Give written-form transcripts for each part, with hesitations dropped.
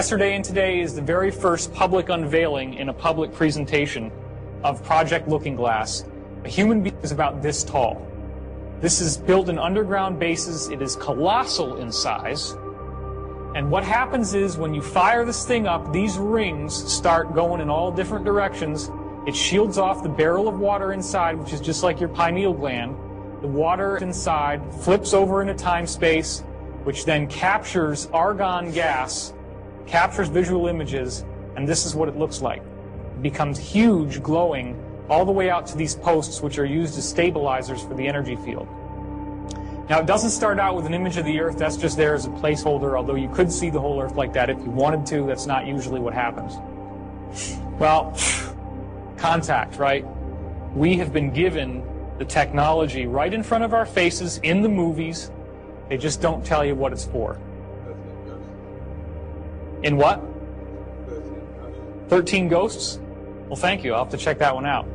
Yesterday and today is the very first public unveiling in a public presentation of Project Looking Glass. A human being is about this tall. This is built in underground bases. It is colossal in size. And what happens is when you fire this thing up, these rings start going in all different directions. It shields off the barrel of water inside, which is just like your pineal gland. The water inside flips over into time-space, which then captures argon gas, captures visual images, and this is what it looks like. It becomes huge, glowing, all the way out to these posts, which are used as stabilizers for the energy field. Now, it doesn't start out with an image of the Earth. That's just there as a placeholder, although you could see the whole Earth like that if you wanted to. That's not usually what happens. Well, contact, right? We have been given the technology right in front of our faces in the movies. They just don't tell you what it's for. In what? 13 Ghosts? Well, thank you. I'll have to check that one out.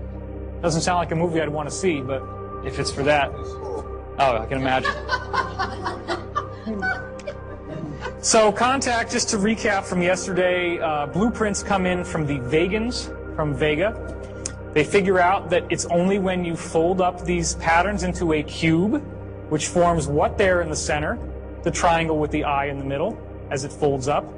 Doesn't sound like a movie I'd want to see, but if it's for that, oh, I can imagine. So, contact, just to recap from yesterday, blueprints come in from the Vegans, from Vega. They figure out that it's only when you fold up these patterns into a cube, which forms what there in the center, the triangle with the eye in the middle, as it folds up.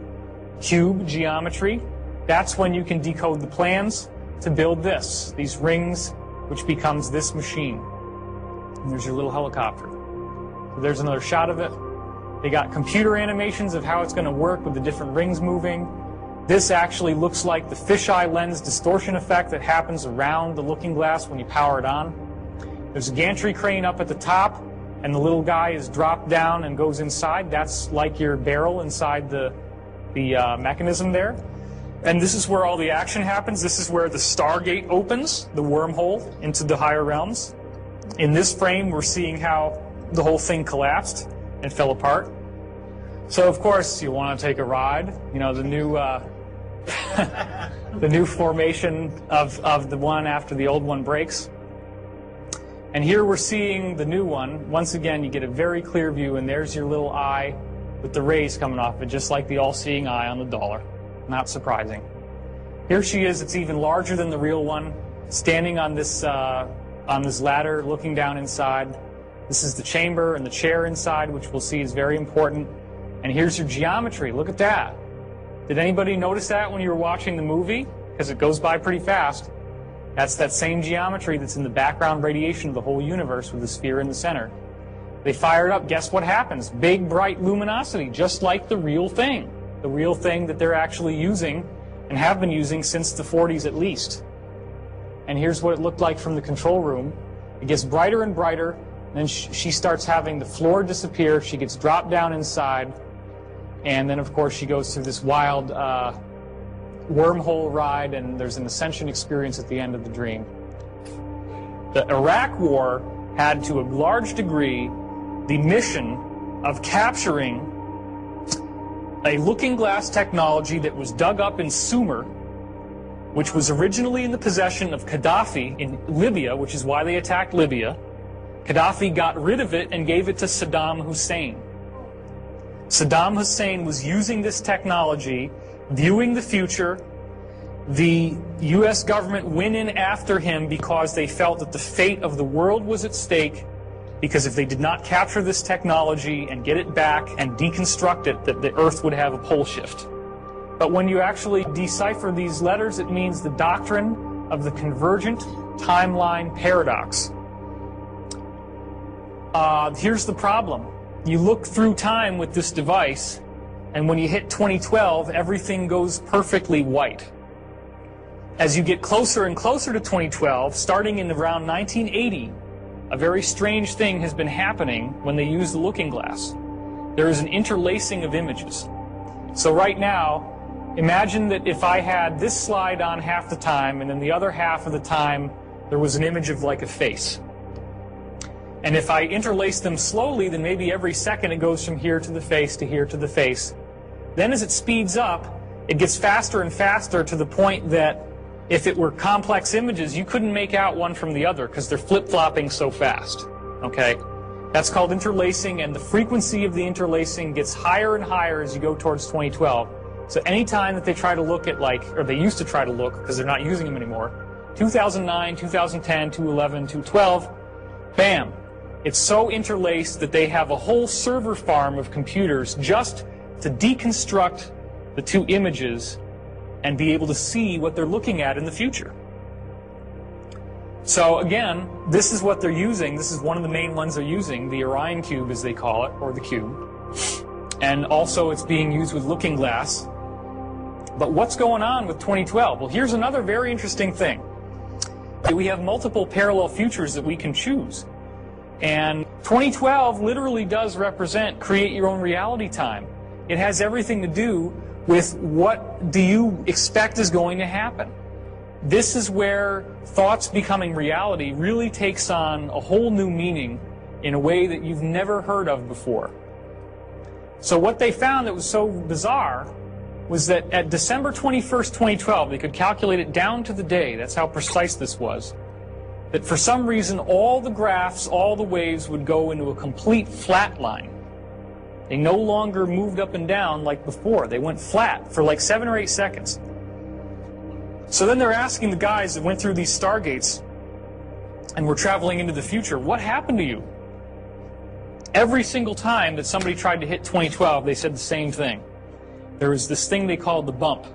Cube geometry. That's when you can decode the plans to build this, these rings, which becomes this machine. And there's your little helicopter. So there's another shot of it. They got computer animations of how it's going to work with the different rings moving. This actually looks like the fisheye lens distortion effect that happens around the looking glass when you power it on. There's a gantry crane up at the top, and the little guy is dropped down and goes inside. That's like your barrel inside the mechanism there. And this is where all the action happens. This is where the Stargate opens, the wormhole into the higher realms. In this frame, we're seeing how the whole thing collapsed and fell apart. So, of course, you want to take a ride. You know, the new the new formation of the one after the old one breaks. And here we're seeing the new one. Once again, you get a very clear view, and there's your little eye with the rays coming off it, just like the all-seeing eye on the dollar. Not surprising. Here she is. It's even larger than the real one, standing on this ladder, looking down inside. This is the chamber and the chair inside, which we'll see is very important. And here's your geometry. Look at that. Did anybody notice that when you were watching the movie? Because it goes by pretty fast. That's that same geometry that's in the background radiation of the whole universe with the sphere in the center. They fire it up. Guess what happens? Big, bright luminosity, just like the real thing. The real thing that they're actually using and have been using since the 40s at least. And here's what it looked like from the control room. It gets brighter and brighter, and then she starts having the floor disappear. She gets dropped down inside, and then, of course, she goes through this wild wormhole ride, and there's an ascension experience at the end of the dream. The Iraq War had, to a large degree, the mission of capturing a looking glass technology that was dug up in Sumer, which was originally in the possession of Gaddafi in Libya, which is why they attacked Libya. Gaddafi got rid of it and gave it to Saddam Hussein. Saddam Hussein was using this technology, viewing the future. The U.S. government went in after him because they felt that the fate of the world was at stake, because if they did not capture this technology and get it back and deconstruct it, that the Earth would have a pole shift. But when you actually decipher these letters, it means the doctrine of the convergent timeline paradox. Here's the problem. You look through time with this device, and when you hit 2012, everything goes perfectly white. As you get closer and closer to 2012, starting in around 1980, a very strange thing has been happening when they use the looking glass. There is an interlacing of images. So right now, imagine that if I had this slide on half the time, and then the other half of the time there was an image of like a face. And if I interlace them slowly, then maybe every second it goes from here to the face to here to the face. Then as it speeds up, it gets faster and faster to the point that if it were complex images, you couldn't make out one from the other because they're flip-flopping so fast. Okay? That's called interlacing, and the frequency of the interlacing gets higher and higher as you go towards 2012. So anytime that they try to look at, like, or they used to try to look, because they're not using them anymore, 2009, 2010, 2011, 2012, bam. It's so interlaced that they have a whole server farm of computers just to deconstruct the two images and be able to see what they're looking at in the future. So again, this is what they're using. This is one of the main ones they're using, the Orion Cube as they call it, or the Cube. And also it's being used with Looking Glass. But what's going on with 2012? Well, here's another very interesting thing. We have multiple parallel futures that we can choose. And 2012 literally does represent create your own reality time. It has everything to do with what do you expect is going to happen. This is where thoughts becoming reality really takes on a whole new meaning in a way that you've never heard of before. So what they found that was so bizarre was that at December 21st, 2012, they could calculate it down to the day, that's how precise this was, that for some reason all the graphs, all the waves would go into a complete flat line. They no longer moved up and down like before. They went flat for like 7 or 8 seconds. So then they're asking the guys that went through these stargates and were traveling into the future, what happened to you? Every single time that somebody tried to hit 2012, they said the same thing. There was this thing they called the bump.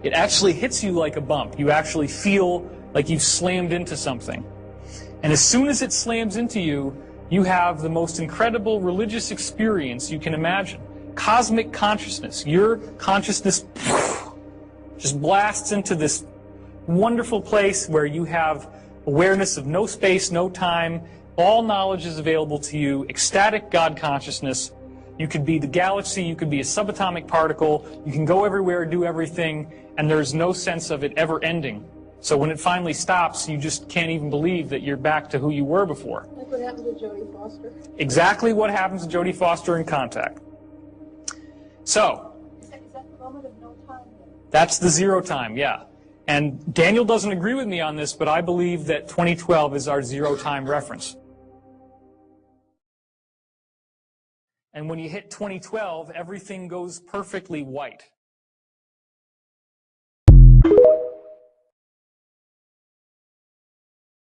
It actually hits you like a bump. You actually feel like you've slammed into something. And as soon as it slams into you, you have the most incredible religious experience you can imagine. Cosmic consciousness. Your consciousness just blasts into this wonderful place where you have awareness of no space, no time. All knowledge is available to you. Ecstatic God consciousness. You could be the galaxy. You could be a subatomic particle. You can go everywhere, do everything, and there's no sense of it ever ending. So when it finally stops, you just can't even believe that you're back to who you were before. Like what happened to Jodie Foster? Exactly what happens to Jodie Foster in Contact. So, Is that the moment of no time then? That's the zero time, yeah. And Daniel doesn't agree with me on this, but I believe that 2012 is our zero time reference. And when you hit 2012, everything goes perfectly white.